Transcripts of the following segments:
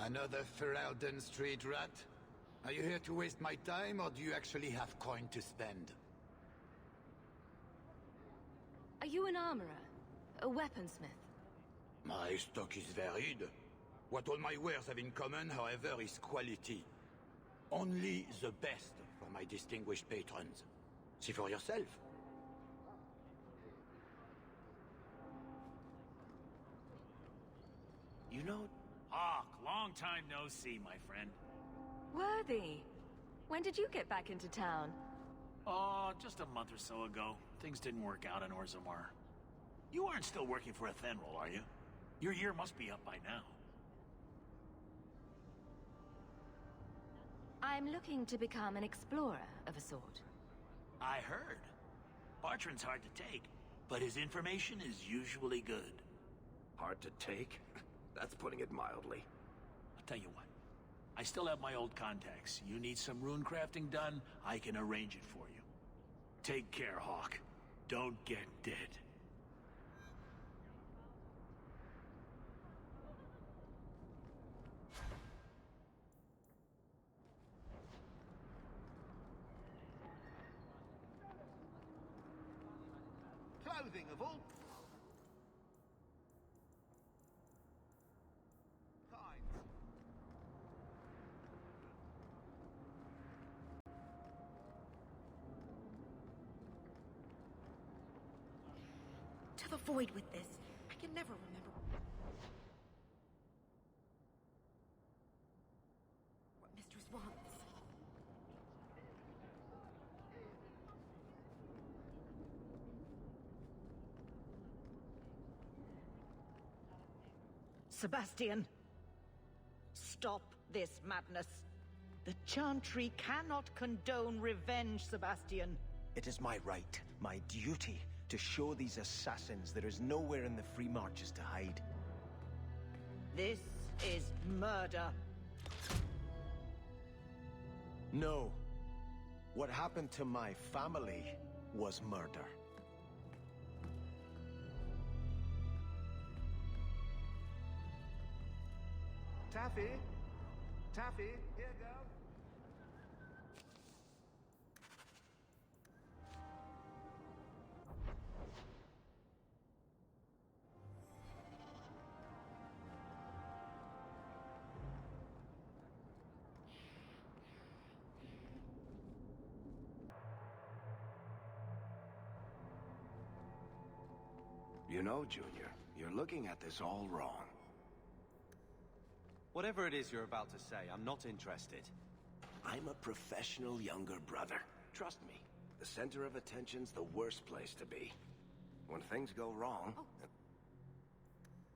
Another Ferelden street rat? Are you here to waste my time, or do you actually have coin to spend? Are you an armorer? A weaponsmith? My stock is varied. What all my wares have in common, however, is quality. Only the best for my distinguished patrons. See for yourself. You know... Hawk, long time no see, my friend. Worthy. When did you get back into town? Oh, just a month or so ago. Things didn't work out in Orzammar. You aren't still working for Athenril, are you? Your year must be up by now. I'm looking to become an explorer of a sort. I heard. Bartrand's hard to take, but his information is usually good. Hard to take? That's putting it mildly. I'll tell you what. I still have my old contacts. You need some rune crafting done, I can arrange it for you. Take care, Hawk. Don't get dead. Clothing of all kinds. To the void with this. I can never remember what Mistress wants. Sebastian! Stop this madness. The Chantry cannot condone revenge, Sebastian. It is my right, my duty, to show these assassins there is nowhere in the Free Marches to hide. This is murder. No. What happened to my family was murder. Taffy? Taffy, here, girl. You know, Junior, you're looking at this all wrong. Whatever it is you're about to say, I'm not interested. I'm a professional younger brother. Trust me, the center of attention's the worst place to be. When things go wrong,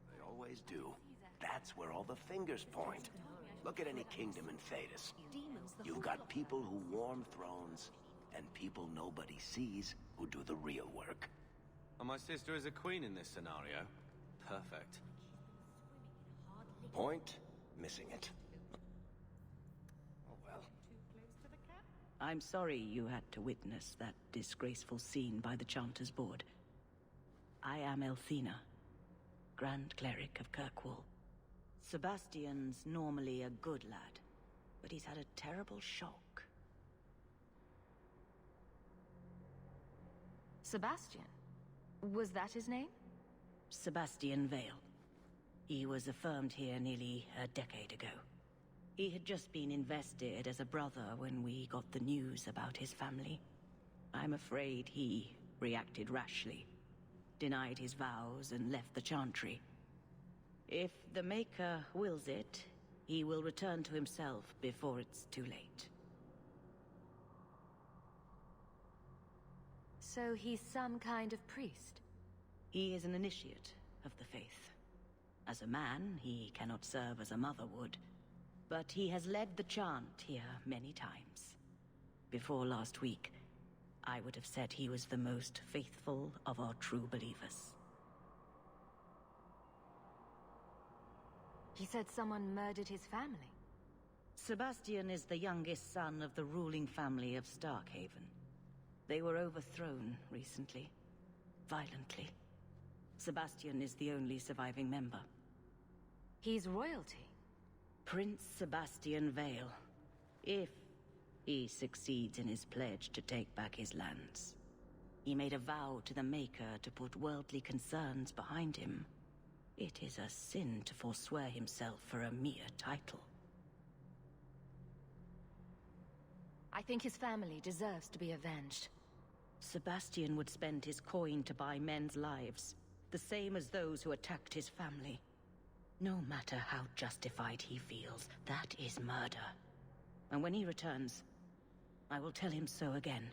they always do. That's where all the fingers point. Look at any kingdom in Thedas. You've got people who warm thrones, and people nobody sees who do the real work. And my sister is a queen in this scenario. Perfect. Point, missing it. Oh well. I'm sorry you had to witness that disgraceful scene by the Chanter's Board. I am Elthina, Grand Cleric of Kirkwall. Sebastian's normally a good lad, but he's had a terrible shock. Sebastian? Was that his name? Sebastian Vale. He was affirmed here nearly a decade ago. He had just been invested as a brother when we got the news about his family. I'm afraid he reacted rashly, denied his vows, and left the Chantry. If the Maker wills it, he will return to himself before it's too late. So he's some kind of priest? He is an initiate of the faith. As a man, he cannot serve as a mother would, but he has led the chant here many times. Before last week, I would have said he was the most faithful of our true believers. He said someone murdered his family. Sebastian is the youngest son of the ruling family of Starkhaven. They were overthrown recently, violently. Sebastian is the only surviving member. He's royalty. Prince Sebastian Vale. If he succeeds in his pledge to take back his lands. He made a vow to the Maker to put worldly concerns behind him. It is a sin to forswear himself for a mere title. I think his family deserves to be avenged. Sebastian would spend his coin to buy men's lives, the same as those who attacked his family. No matter how justified he feels, that is murder. And when he returns, I will tell him so again.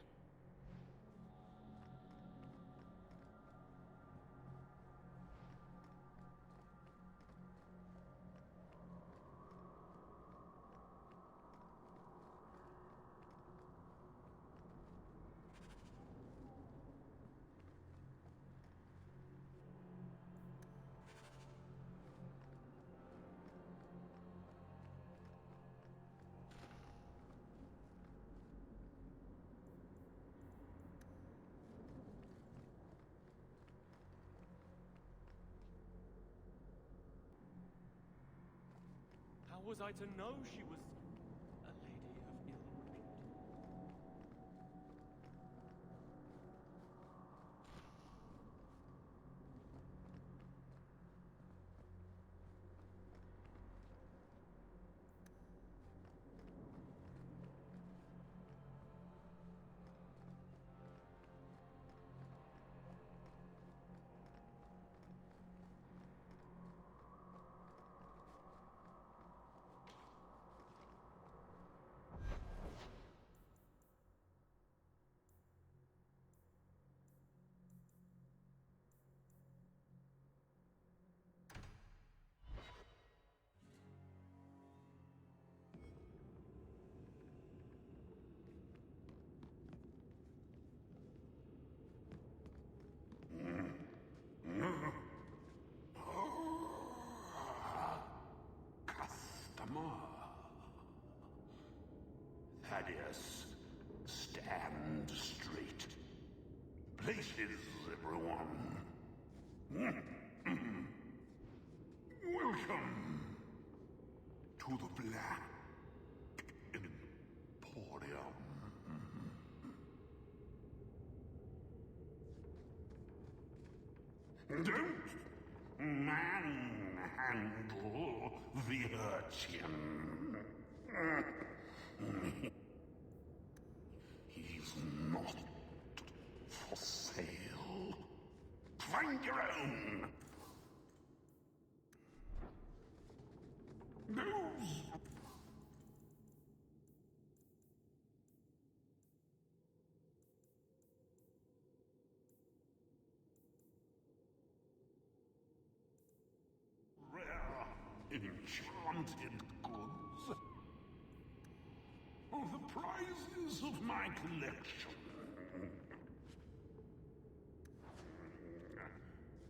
How was I to know she was a lady of ill repute? Customer. Thaddeus, stand straight. Places, everyone. Welcome to the Black Emporium. Don't manhandle the urchin. He's not for sale. Find your own. Those rare, enchanted goods are the prizes of my collection.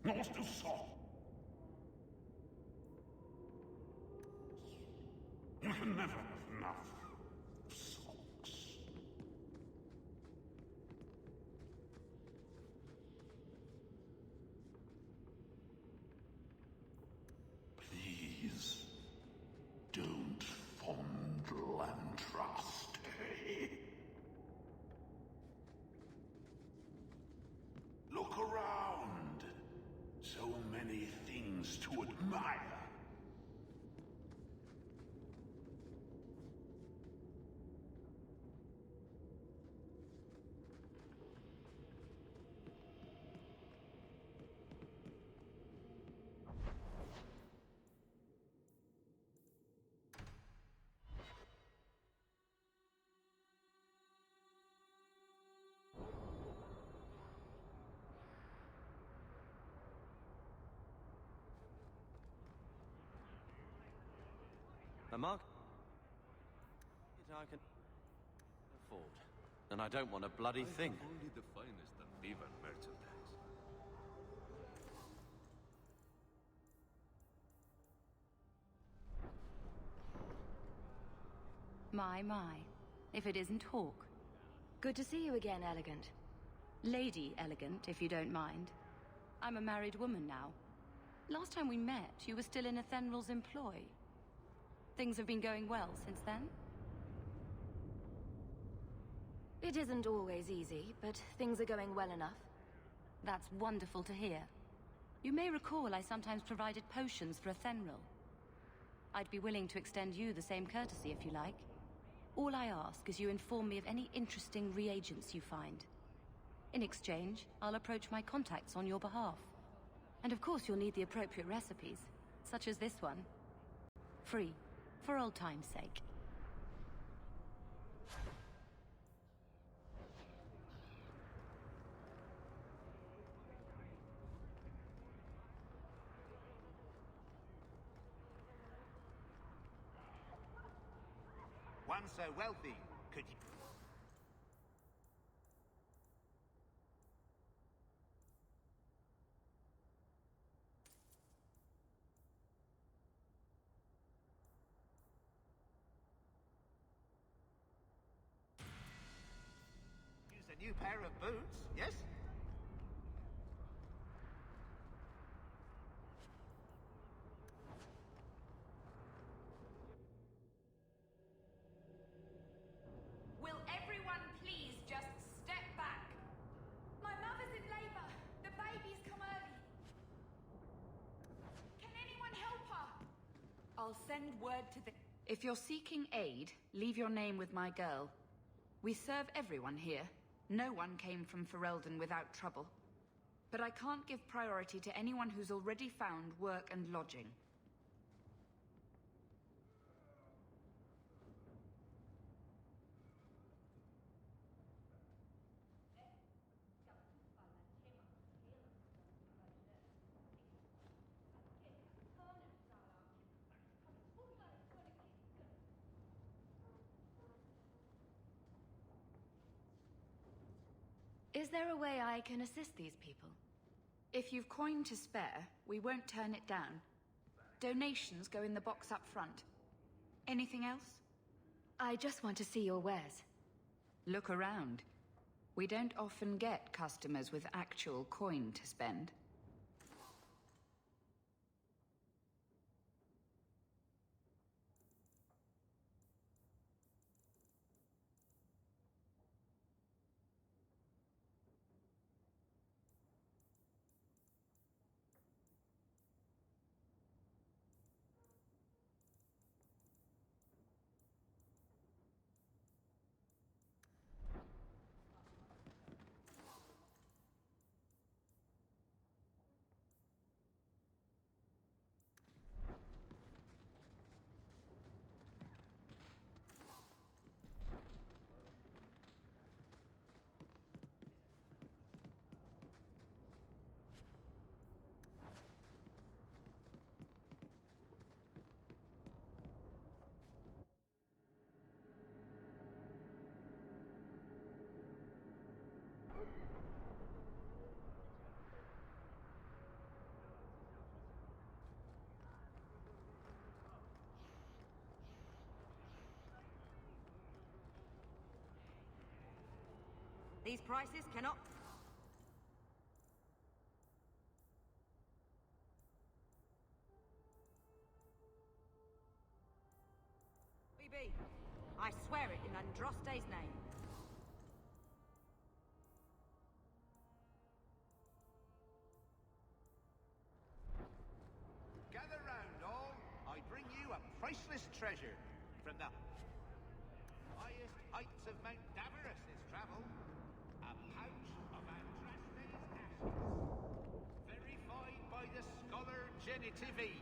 Master Saul. You can never have enough socks. Please, don't fondle and trust, eh? Look around. So many things to admire. A market I can afford. And I don't want a bloody thing. Only the finest of beaver merchandise. My. If it isn't Hawk. Good to see you again, Elegant. Lady Elegant, if you don't mind. I'm a married woman now. Last time we met, you were still in Athenral's employ. Things have been going well since then? It isn't always easy, but things are going well enough. That's wonderful to hear. You may recall I sometimes provided potions for Athenril. I'd be willing to extend you the same courtesy if you like. All I ask is you inform me of any interesting reagents you find. In exchange, I'll approach my contacts on your behalf. And of course you'll need the appropriate recipes, such as this one. Free, for old time's sake. One so wealthy, could you... use a new pair of boots, yes? Will everyone please just step back? My mother's in labor. The baby's come early. Can anyone help her? I'll send word to the... If you're seeking aid, leave your name with my girl. We serve everyone here. No one came from Ferelden without trouble. But I can't give priority to anyone who's already found work and lodging. Is there a way I can assist these people? If you've coin to spare, we won't turn it down. Donations go in the box up front. Anything else? I just want to see your wares. Look around. We don't often get customers with actual coin to spend. These prices cannot... BB, I swear it in Andraste's name. Gather round, all. I bring you a priceless treasure from the highest heights of Mount Davarus is travel. A pouch of Andraste's ashes. Verified by the scholar Genitivi.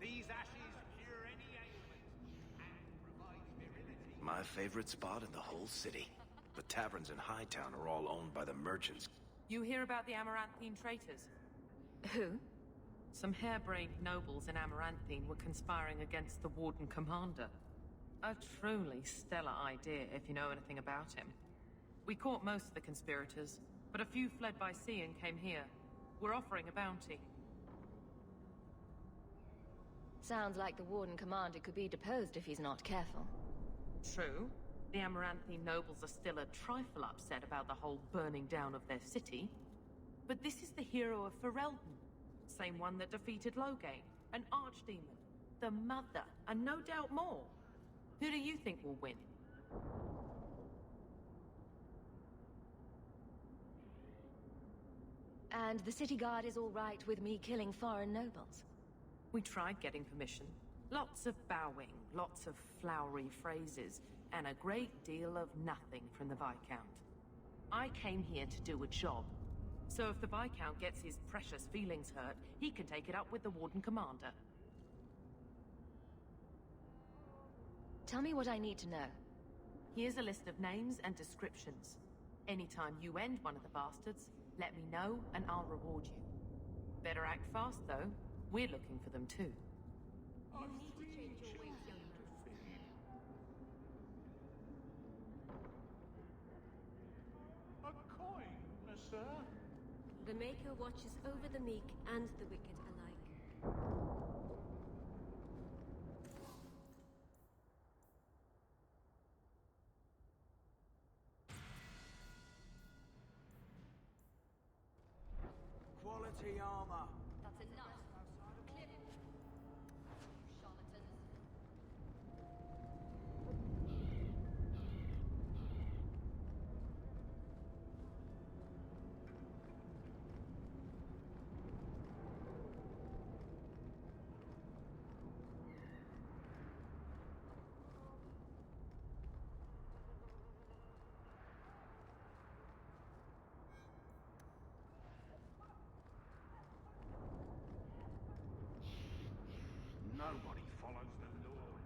These ashes cure any ailment and provide virility. My favorite spot in the whole city. The taverns in Hightown are all owned by the merchants. You hear about the Amaranthine traitors? Who? Some harebrained nobles in Amaranthine were conspiring against the Warden Commander. A truly stellar idea, if you know anything about him. We caught most of the conspirators, but a few fled by sea and came here. We're offering a bounty. Sounds like the Warden Commander could be deposed if he's not careful. True. The Amaranthine nobles are still a trifle upset about the whole burning down of their city. But this is the hero of Ferelden. Same one that defeated Loghain, an archdemon. the mother, and no doubt more. Who do you think will win? And the city guard is all right with me killing foreign nobles? We tried getting permission. Lots of bowing, lots of flowery phrases, and a great deal of nothing from the Viscount. I came here to do a job. So if the Viscount gets his precious feelings hurt, he can take it up with the Warden Commander. Tell me what I need to know. Here's a list of names and descriptions. Anytime you end one of the bastards, let me know and I'll reward you. Better act fast, though. We're looking for them, too. You need to change your ways, young man. A coin, sir. The Maker watches over the meek and the wicked alike. Quality armor. That's enough. Clip. Charlatans. Nobody follows the law.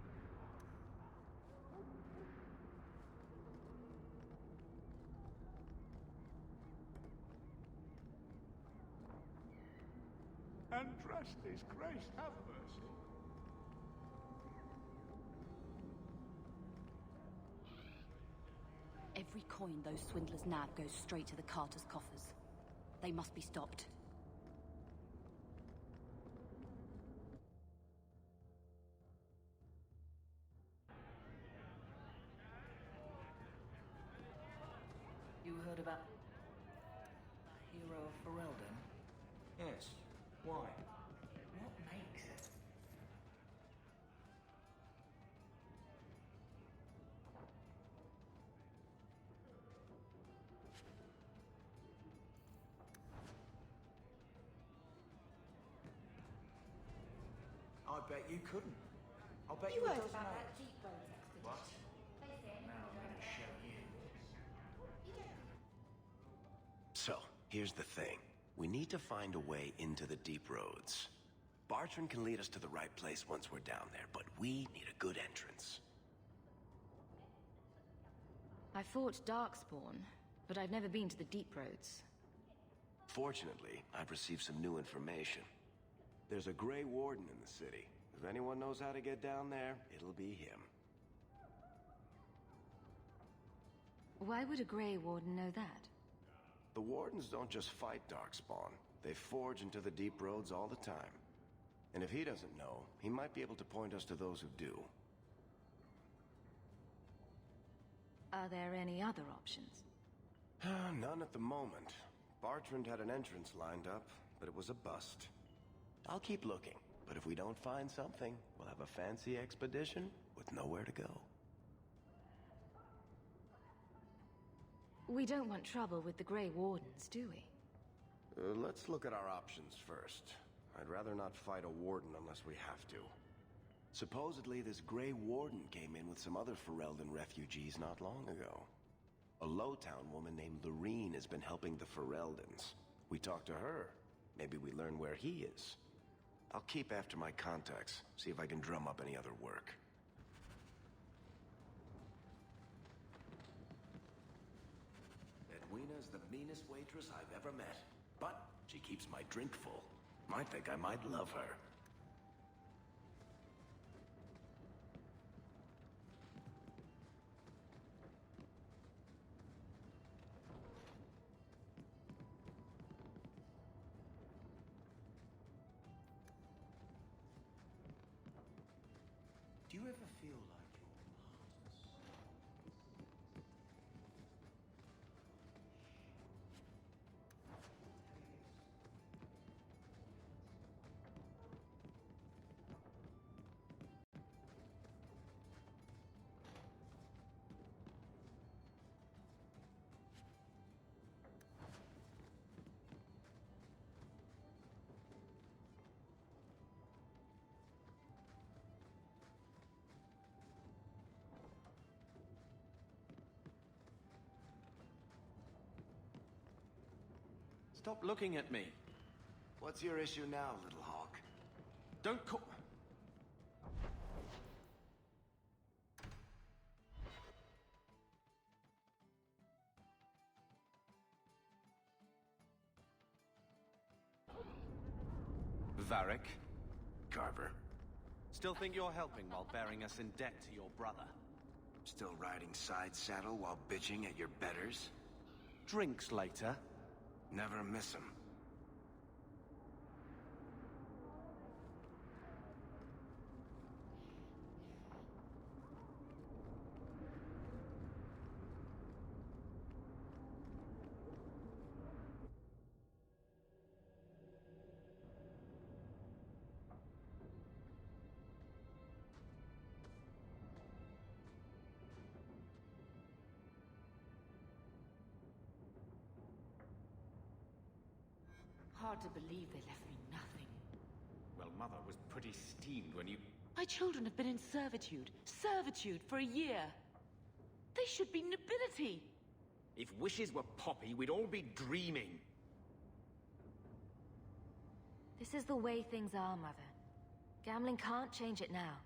And trust His grace, have mercy. Every coin those swindlers nab goes straight to the carters' coffers. They must be stopped. You heard about Hero of Ferelden? Yes. Why? What makes it? I bet you couldn't. I'll bet you You a heard dozen about names. that deep roads expedition? What? They say Now I'm gonna show you. So, here's the thing. We need to find a way into the deep roads. Bartrand can lead us to the right place once we're down there, but we need a good entrance. I fought Darkspawn, but I've never been to the Deep Roads. Fortunately, I've received some new information. There's a Grey Warden in the city. If anyone knows how to get down there, it'll be him. Why would a Grey Warden know that? The Wardens don't just fight Darkspawn. They forge into the deep roads all the time. And if he doesn't know, he might be able to point us to those who do. Are there any other options? None at the moment. Bartrand had an entrance lined up, but it was a bust. I'll keep looking, but if we don't find something, we'll have a fancy expedition with nowhere to go. We don't want trouble with the Grey Wardens, do we? Let's look at our options first. I'd rather not fight a warden unless we have to. Supposedly, this Grey Warden came in with some other Ferelden refugees not long ago. A Lowtown woman named Lorene has been helping the Fereldans. We talked to her. Maybe we learn where he is. I'll keep after my contacts, see if I can drum up any other work. Edwina's the meanest waitress I've ever met, but she keeps my drink full. I think I might love her. Do you ever feel like you're martyrs? Stop looking at me. What's your issue now, little hawk? Don't call... Varric? Carver. Still think you're helping while bearing us in debt to your brother? Still riding side saddle while bitching at your betters? Drinks later? Never miss 'em. Hard to believe they left me nothing. Well, Mother was pretty steamed when you... My children have been in servitude. Servitude for a year. They should be nobility. If wishes were poppy, we'd all be dreaming. This is the way things are, Mother. Gambling can't change it now.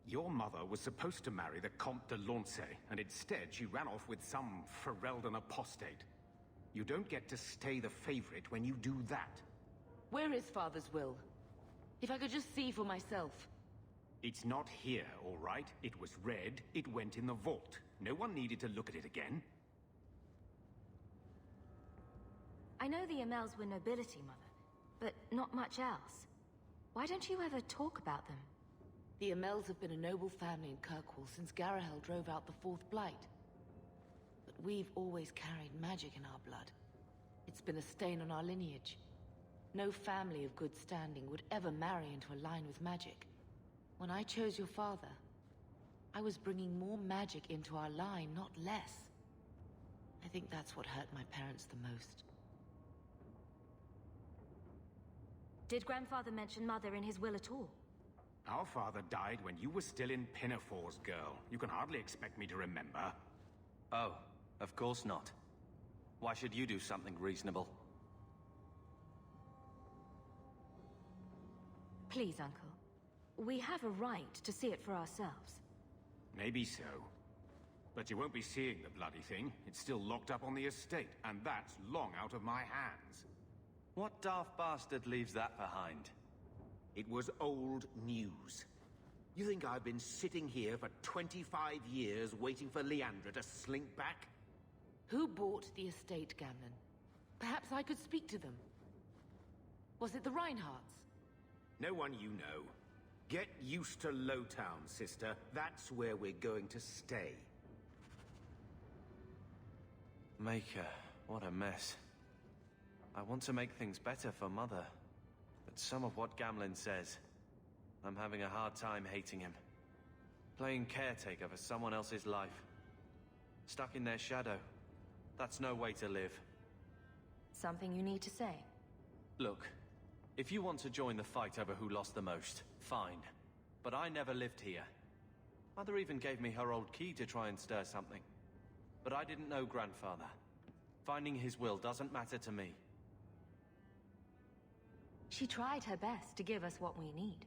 Your mother was supposed to marry the Comte de Lancey, and instead she ran off with some Ferelden apostate. You don't get to stay the favorite when you do that. Where is Father's will? If I could just see for myself. It's not here, all right? It was read, it went in the vault. No one needed to look at it again. I know the Amels were nobility, Mother, but not much else. Why don't you ever talk about them? The Amels have been a noble family in Kirkwall since Garahel drove out the Fourth Blight. But we've always carried magic in our blood. It's been a stain on our lineage. No family of good standing would ever marry into a line with magic. When I chose your father, I was bringing more magic into our line, not less. I think that's what hurt my parents the most. Did Grandfather mention Mother in his will at all? Our father died when you were still in Pinafores, girl. You can hardly expect me to remember. Oh, of course not. Why should you do something reasonable? Please, Uncle. We have a right to see it for ourselves. Maybe so. But you won't be seeing the bloody thing. It's still locked up on the estate, and that's long out of my hands. What daft bastard leaves that behind? It was old news. You think I've been sitting here for 25 years waiting for Leandra to slink back? Who bought the estate, Gamlen? Perhaps I could speak to them. Was it the Reinhardts? No one you know. Get used to Lowtown, sister. That's where we're going to stay. Maker, what a mess. I want to make things better for Mother. But some of what Gamlen says, I'm having a hard time hating him. Playing caretaker for someone else's life. Stuck in their shadow. That's no way to live. Something you need to say? Look, if you want to join the fight over who lost the most, fine. But I never lived here. Mother even gave me her old key to try and stir something. But I didn't know Grandfather. Finding his will doesn't matter to me. She tried her best to give us what we need.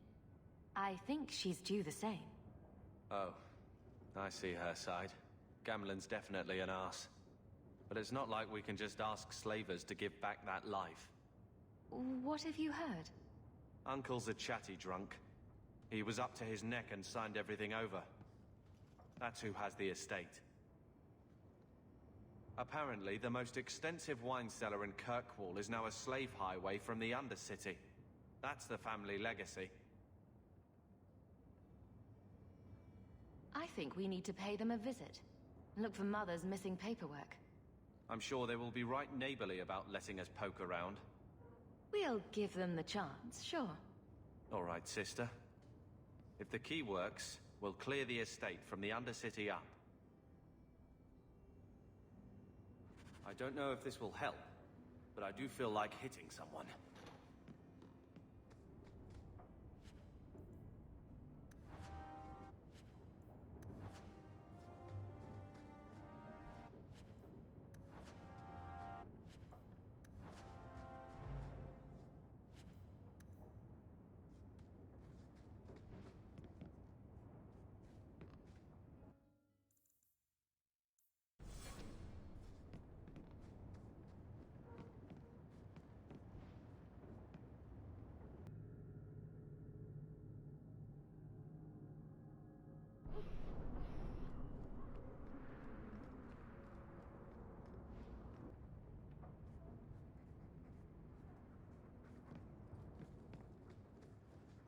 I think she's due the same. Oh, I see her side. Gamlen's definitely an arse. But it's not like we can just ask slavers to give back that life. What have you heard? Uncle's a chatty drunk. He was up to his neck and signed everything over. That's who has the estate. Apparently, the most extensive wine cellar in Kirkwall is now a slave highway from the Undercity. That's the family legacy. I think we need to pay them a visit. Look for Mother's missing paperwork. I'm sure they will be right neighborly about letting us poke around. We'll give them the chance, sure. All right, sister. If the key works, we'll clear the estate from the Undercity up. I don't know if this will help, but I do feel like hitting someone.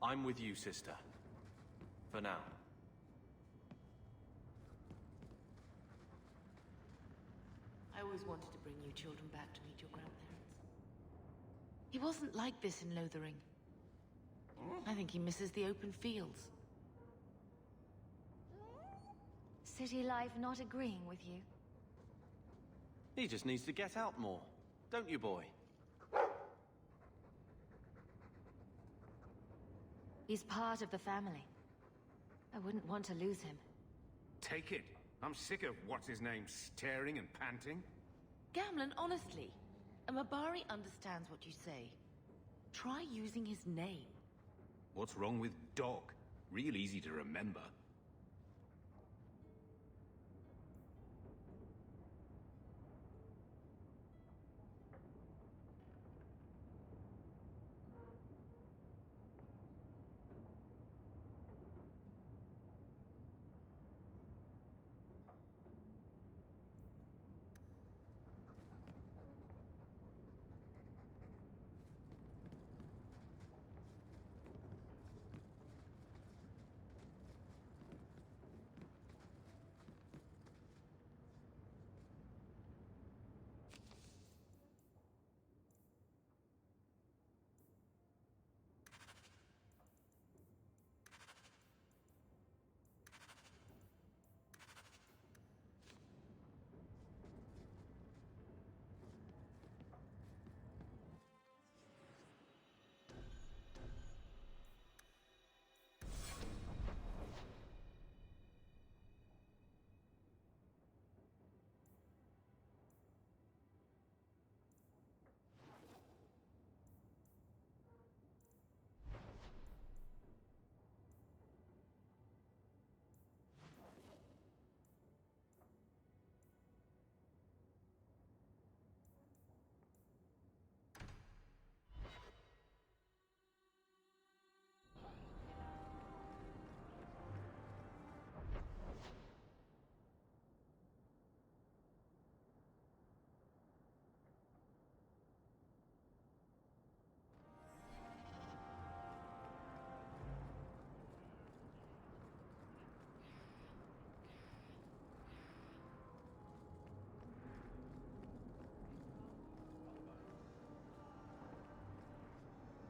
I'm with you, sister. For now. I always wanted to bring you children back to meet your grandparents. He wasn't like this in Lothering. I think he misses the open fields. City life not agreeing with you? He just needs to get out more. Don't you, boy? He's part of the family. I wouldn't want to lose him. Take it. I'm sick of what's-his-name staring and panting. Gamlen, honestly, a Mabari understands what you say. Try using his name. What's wrong with Dog? Real easy to remember.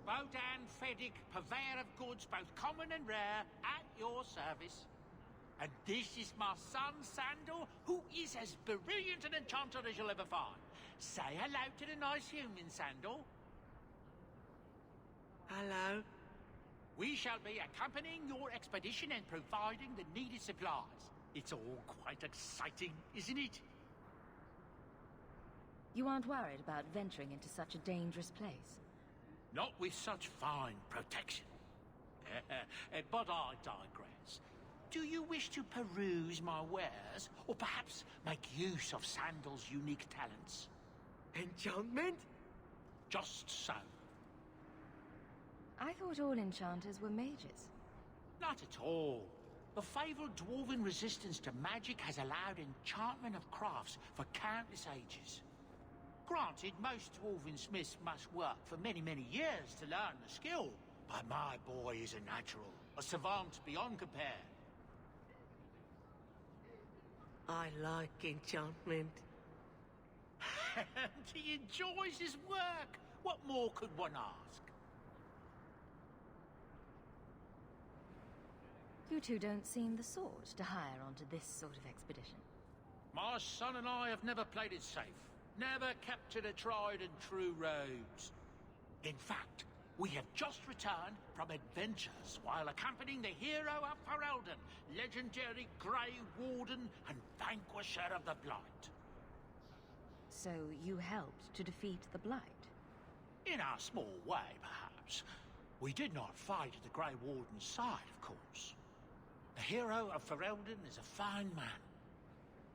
Bodan Feddick, purveyor of goods both common and rare, at your service. And this is my son, Sandor, who is as brilliant an enchanter as you'll ever find. Say hello to the nice human, Sandor. Hello. We shall be accompanying your expedition and providing the needed supplies. It's all quite exciting, isn't it? You aren't worried about venturing into such a dangerous place? Not with such fine protection. But I digress. Do you wish to peruse my wares, or perhaps make use of Sandal's unique talents? Enchantment? Just so. I thought all enchanters were mages. Not at all. The fabled dwarven resistance to magic has allowed enchantment of crafts for countless ages. Granted, most dwarven smiths must work for many, many years to learn the skill, but my boy is a natural, a savant beyond compare. I like enchantment. He enjoys his work. What more could one ask? You two don't seem the sort to hire onto this sort of expedition. My son and I have never played it safe. Never kept to the tried and true roads. In fact, we have just returned from adventures while accompanying the hero of Ferelden, legendary Grey Warden and vanquisher of the Blight. So you helped to defeat the Blight? In our small way, perhaps. We did not fight at the Grey Warden's side, of course. The hero of Ferelden is a fine man.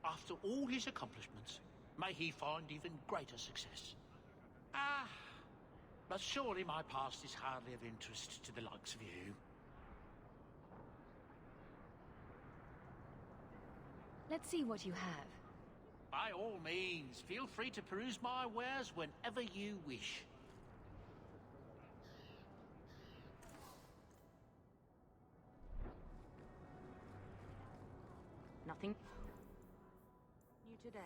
After all his accomplishments, may he find even greater success. But surely my past is hardly of interest to the likes of you. Let's see what you have. By all means, feel free to peruse my wares whenever you wish. Nothing new today.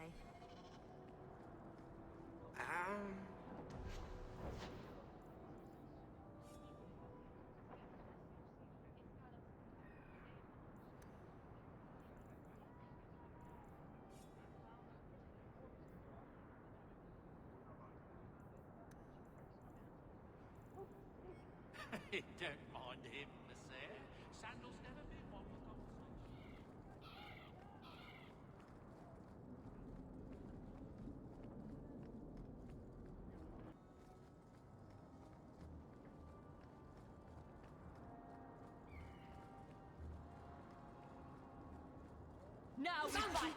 Don't mind him, sir. Sandal's never been one for conversation. Now we fight!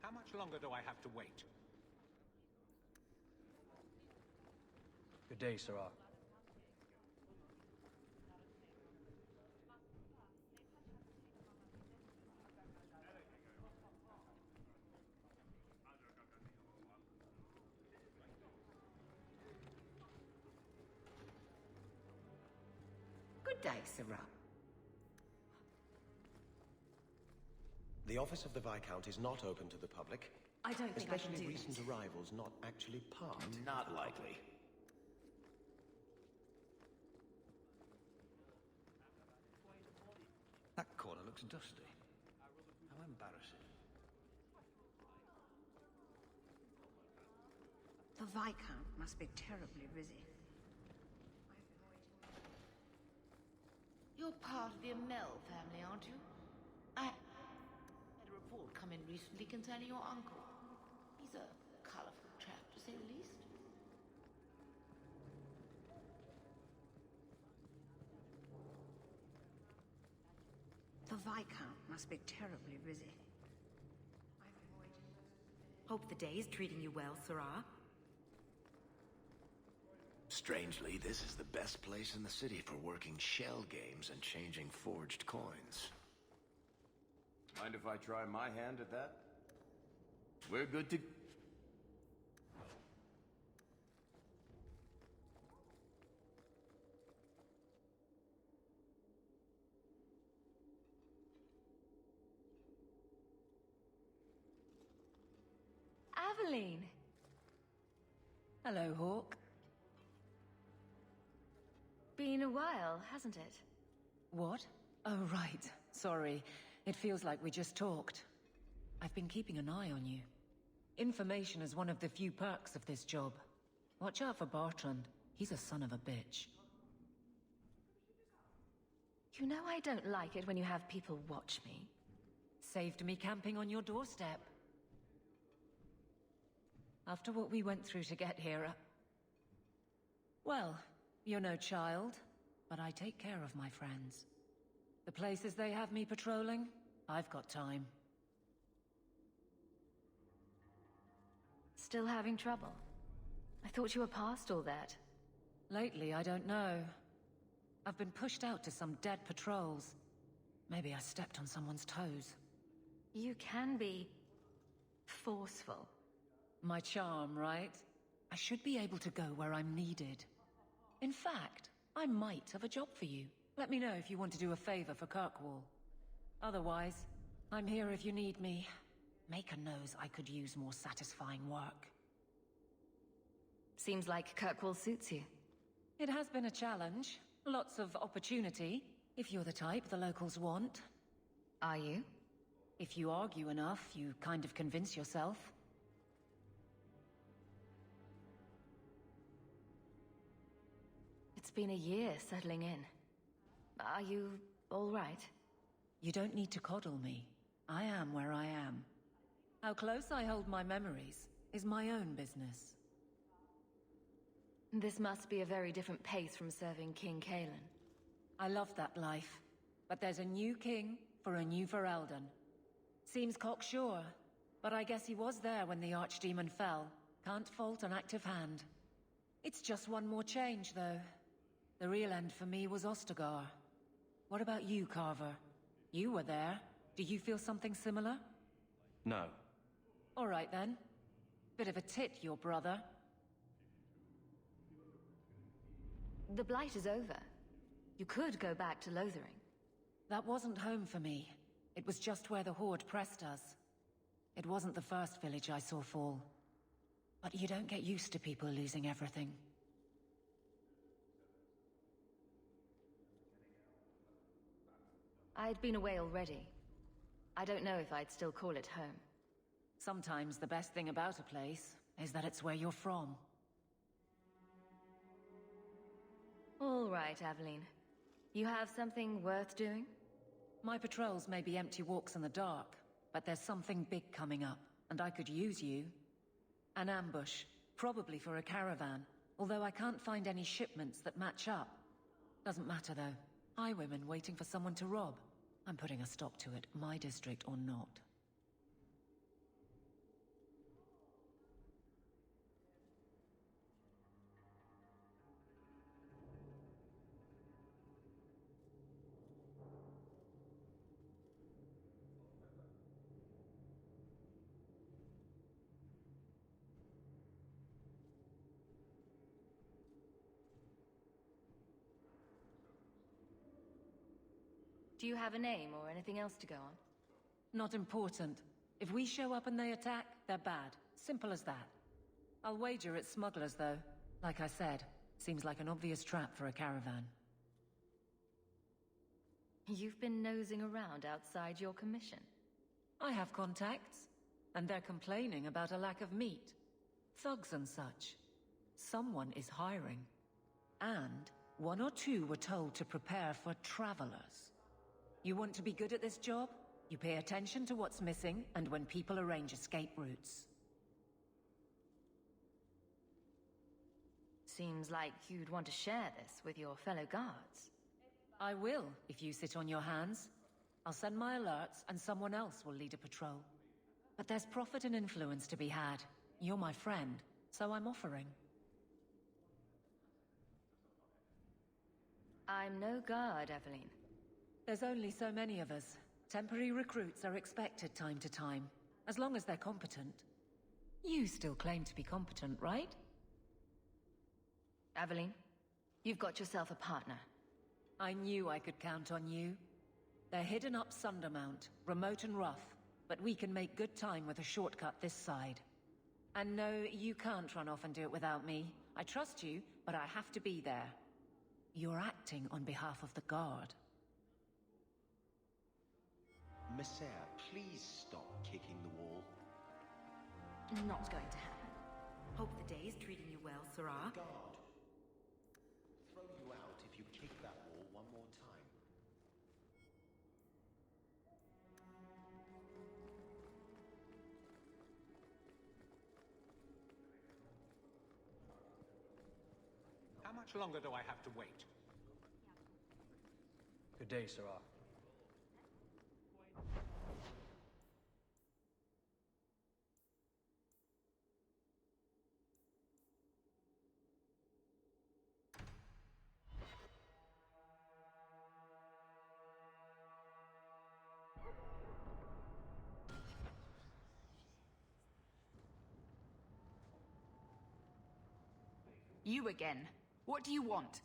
How much longer do I have to wait? Good day, Sarah. Good day, Sarah. The office of the Viscount is not open to the public. I don't think I can especially do recent this. arrivals not actually part. Not likely. That corner looks dusty. How embarrassing. The Viscount must be terribly busy. You're part of the Amel family, aren't you? I had a report come in recently concerning your uncle. He's a colorful chap, to say the least. The Viscount must be terribly busy. Hope the day is treating you well, Sarah. Strangely, this is the best place in the city for working shell games and changing forged coins. Mind if I try my hand at that? We're good to... Aveline! Hello, Hawk. Been a while, hasn't it? What? Oh, right. Sorry. It feels like we just talked. I've been keeping an eye on you. Information is one of the few perks of this job. Watch out for Bartrand. He's a son of a bitch. You know I don't like it when you have people watch me. Saved me camping on your doorstep. After what we went through to get here, well, you're no child, but I take care of my friends. The places they have me patrolling, I've got time. Still having trouble? I thought you were past all that. Lately, I don't know. I've been pushed out to some dead patrols. Maybe I stepped on someone's toes. You can be forceful. My charm, right? I should be able to go where I'm needed. In fact, I might have a job for you. Let me know if you want to do a favor for Kirkwall. Otherwise, I'm here if you need me. Maker knows I could use more satisfying work. Seems like Kirkwall suits you. It has been a challenge. Lots of opportunity, if you're the type the locals want. Are you? If you argue enough, you kind of convince yourself. It's been a year settling in. Are you all right? You don't need to coddle me. I am where I am. How close I hold my memories is my own business. This must be a very different pace from serving King Kalen. I love that life, but there's a new king for a new Ferelden. Seems cocksure, but I guess he was there when the Archdemon fell. Can't fault an active hand. It's just one more change, though. The real end for me was Ostagar. What about you, Carver? You were there. Do you feel something similar? No. All right, then. Bit of a tit, your brother. The Blight is over. You could go back to Lothering. That wasn't home for me. It was just where the Horde pressed us. It wasn't the first village I saw fall. But you don't get used to people losing everything. I'd been away already. I don't know if I'd still call it home. Sometimes the best thing about a place is that it's where you're from. All right, Aveline. You have something worth doing? My patrols may be empty walks in the dark, but there's something big coming up, and I could use you. An ambush, probably for a caravan, although I can't find any shipments that match up. Doesn't matter, though. Highwaymen waiting for someone to rob. I'm putting a stop to it, my district or not. Do you have a name or anything else to go on? Not important. If we show up and they attack, they're bad. Simple as that. I'll wager it's smugglers, though. Like I said, seems like an obvious trap for a caravan. You've been nosing around outside your commission. I have contacts, and they're complaining about a lack of meat. Thugs and such. Someone is hiring. And one or two were told to prepare for travelers. You want to be good at this job? You pay attention to what's missing, and when people arrange escape routes. Seems like you'd want to share this with your fellow guards. I will, if you sit on your hands. I'll send my alerts, and someone else will lead a patrol. But there's profit and influence to be had. You're my friend, so I'm offering. I'm no guard, Aveline. There's only so many of us. Temporary recruits are expected time to time, as long as they're competent. You still claim to be competent, right? Aveline, you've got yourself a partner. I knew I could count on you. They're hidden up Sundermount, remote and rough, but we can make good time with a shortcut this side. And no, you can't run off and do it without me. I trust you, but I have to be there. You're acting on behalf of the Guard. Messiah, please stop kicking the wall. Not going to happen. Hope the day is treating you well, Sirrah. Guard. Throw you out if you kick that wall one more time. How much longer do I have to wait? Good day, Sirrah. You again. What do you want?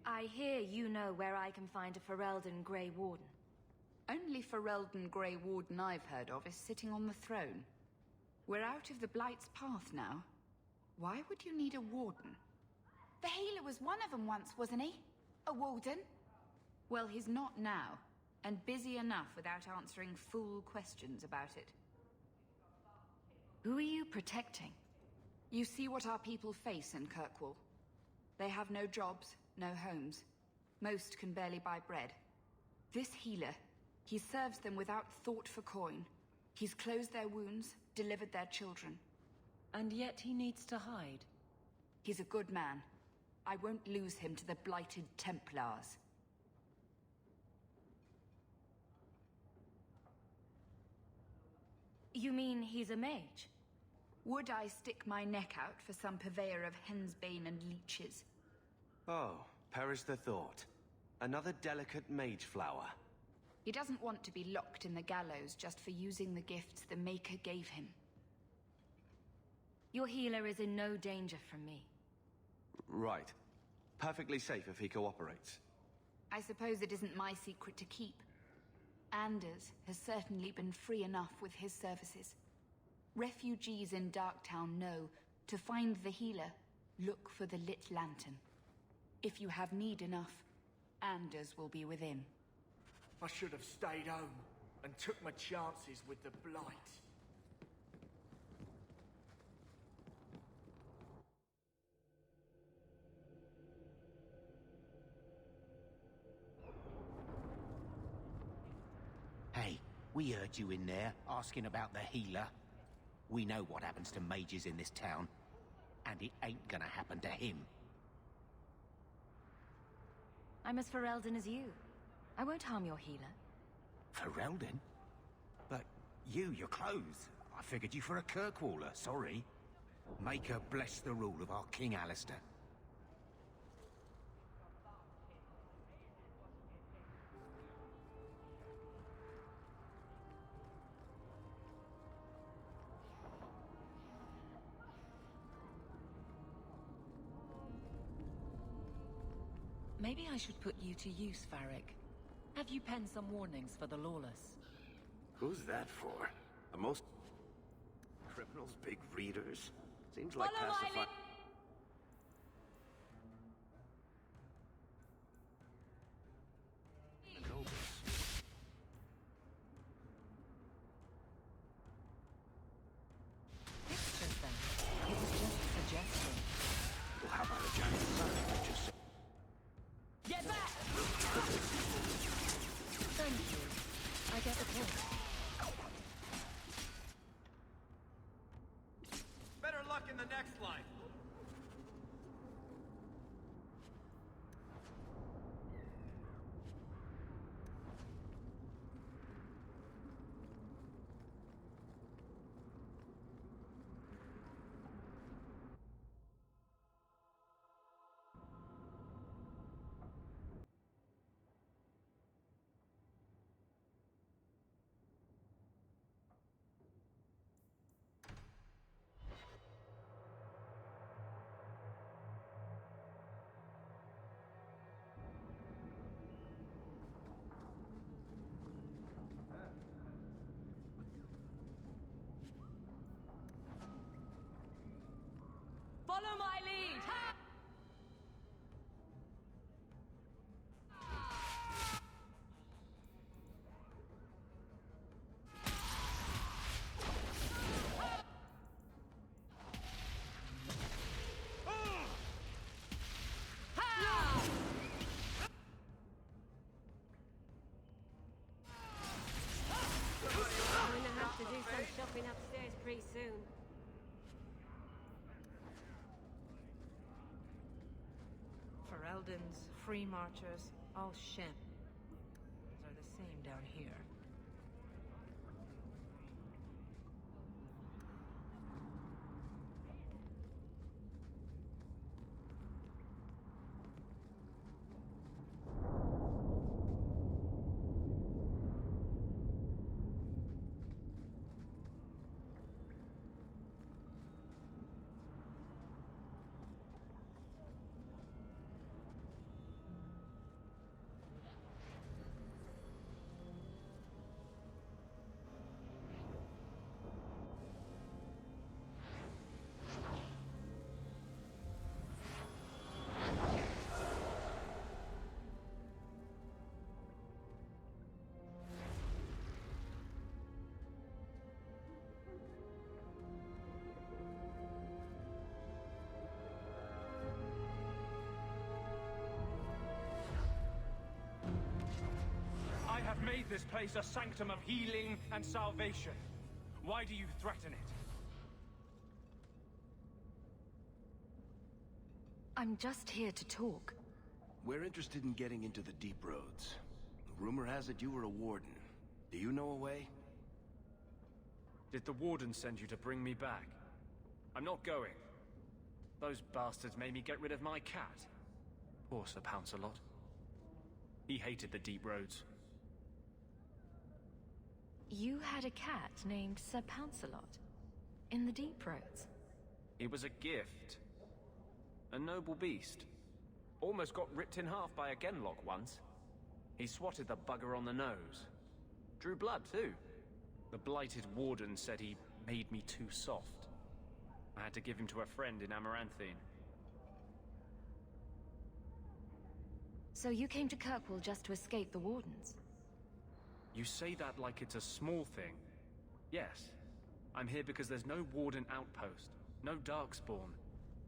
I hear you know where I can find a Ferelden Grey Warden. Only Ferelden Grey Warden I've heard of is sitting on the throne. We're out of the Blight's path now. Why would you need a warden? The healer was one of them once, wasn't he? A warden? Well, he's not now, and busy enough without answering fool questions about it. Who are you protecting? You see what our people face in Kirkwall. They have no jobs, no homes. Most can barely buy bread. This healer, he serves them without thought for coin. He's closed their wounds, delivered their children. And yet he needs to hide. He's a good man. I won't lose him to the blighted Templars. You mean he's a mage? Would I stick my neck out for some purveyor of hensbane and leeches? Oh, perish the thought. Another delicate mage flower. He doesn't want to be locked in the gallows just for using the gifts the Maker gave him. Your healer is in no danger from me. Right. Perfectly safe if he cooperates. I suppose it isn't my secret to keep. Anders has certainly been free enough with his services. Refugees in Darktown know to find the healer, look for the lit lantern. If you have need enough, Anders will be within. I should have stayed home and took my chances with the blight. Hey, we heard you in there asking about the healer. We know what happens to mages in this town, and it ain't gonna happen to him. I'm as Ferelden as you. I won't harm your healer. Ferelden? But your clothes. I figured you for a Kirkwaller, sorry. Maker bless the rule of our King Alistair. Maybe I should put you to use, Varric. Have you penned some warnings for the lawless? Who's that for? The most criminals, big readers? Seems like pacifying. Pictures then. It was just a suggestion. Well, how about a giant sun that just... Get back! Thank you. I get the point. Better luck in the next line. Follow my lead! I'm gonna have to do some shopping upstairs pretty soon. Ferelden's, Free Marchers, all Shen. Those are the same down here. made this place a sanctum of healing and salvation. Why do you threaten it? I'm just here to talk. We're interested in getting into the deep roads. Rumor has it you were a warden. Do you know a way? Did the warden send you to bring me back? I'm not going. Those bastards made me get rid of my cat. Poor Sir Pouncelot. He hated the deep roads. You had a cat named Sir Pouncelot? In the deep roads? It was a gift. A noble beast. Almost got ripped in half by a genlock once. He swatted the bugger on the nose. Drew blood, too. The blighted warden said he made me too soft. I had to give him to a friend in Amaranthine. So you came to Kirkwall just to escape the wardens? You say that like it's a small thing. Yes. I'm here because there's no warden outpost, no darkspawn,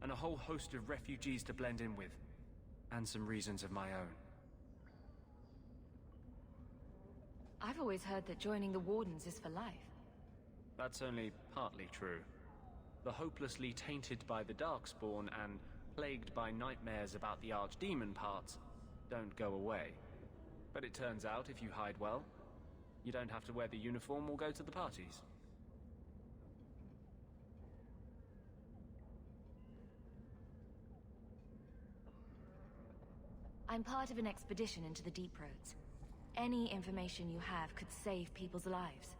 and a whole host of refugees to blend in with. And some reasons of my own. I've always heard that joining the wardens is for life. That's only partly true. The hopelessly tainted by the darkspawn and plagued by nightmares about the archdemon parts don't go away. But it turns out if you hide well, you don't have to wear the uniform or go to the parties. I'm part of an expedition into the deep roads. Any information you have could save people's lives.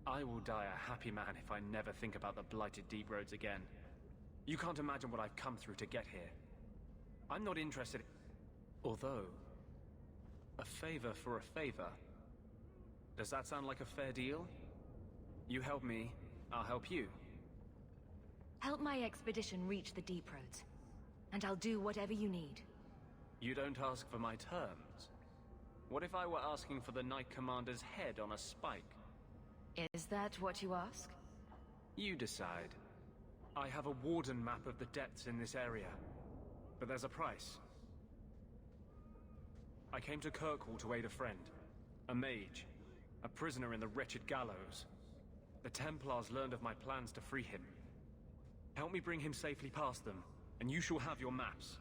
I will die a happy man if I never think about the blighted deep roads again. You can't imagine what I've come through to get here. I'm not interested. Although, a favor for a favor. Does that sound like a fair deal? You help me, I'll help you. Help my expedition reach the deep roads, and I'll do whatever you need. You don't ask for my terms. What if I were asking for the Knight Commander's head on a spike? Is that what you ask? You decide. I have a warden map of the depths in this area. But there's a price. I came to Kirkwall to aid a friend. A mage. A prisoner in the wretched gallows. The Templars learned of my plans to free him. Help me bring him safely past them, and you shall have your maps.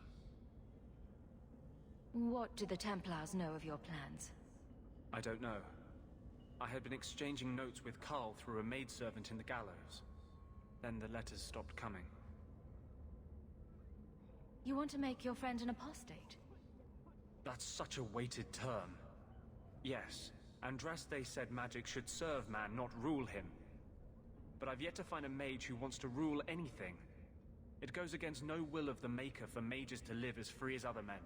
What do the Templars know of your plans? I don't know. I had been exchanging notes with Carl through a maidservant in the gallows. Then the letters stopped coming. You want to make your friend an apostate? That's such a weighted term. Yes, Andraste said magic should serve man, not rule him. But I've yet to find a mage who wants to rule anything. It goes against no will of the Maker for mages to live as free as other men.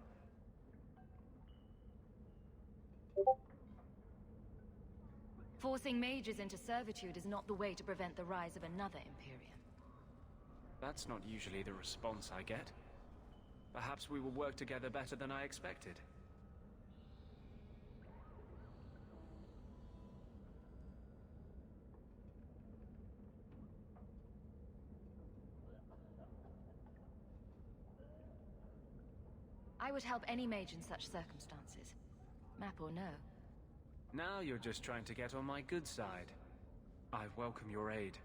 Forcing mages into servitude is not the way to prevent the rise of another Imperium. That's not usually the response I get. Perhaps we will work together better than I expected. I would help any mage in such circumstances. Map or no. Now you're just trying to get on my good side. I welcome your aid.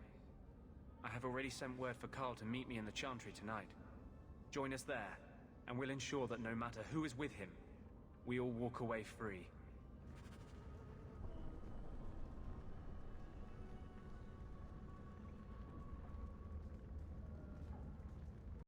I have already sent word for Carl to meet me in the Chantry tonight. Join us there, and we'll ensure that no matter who is with him, we all walk away free.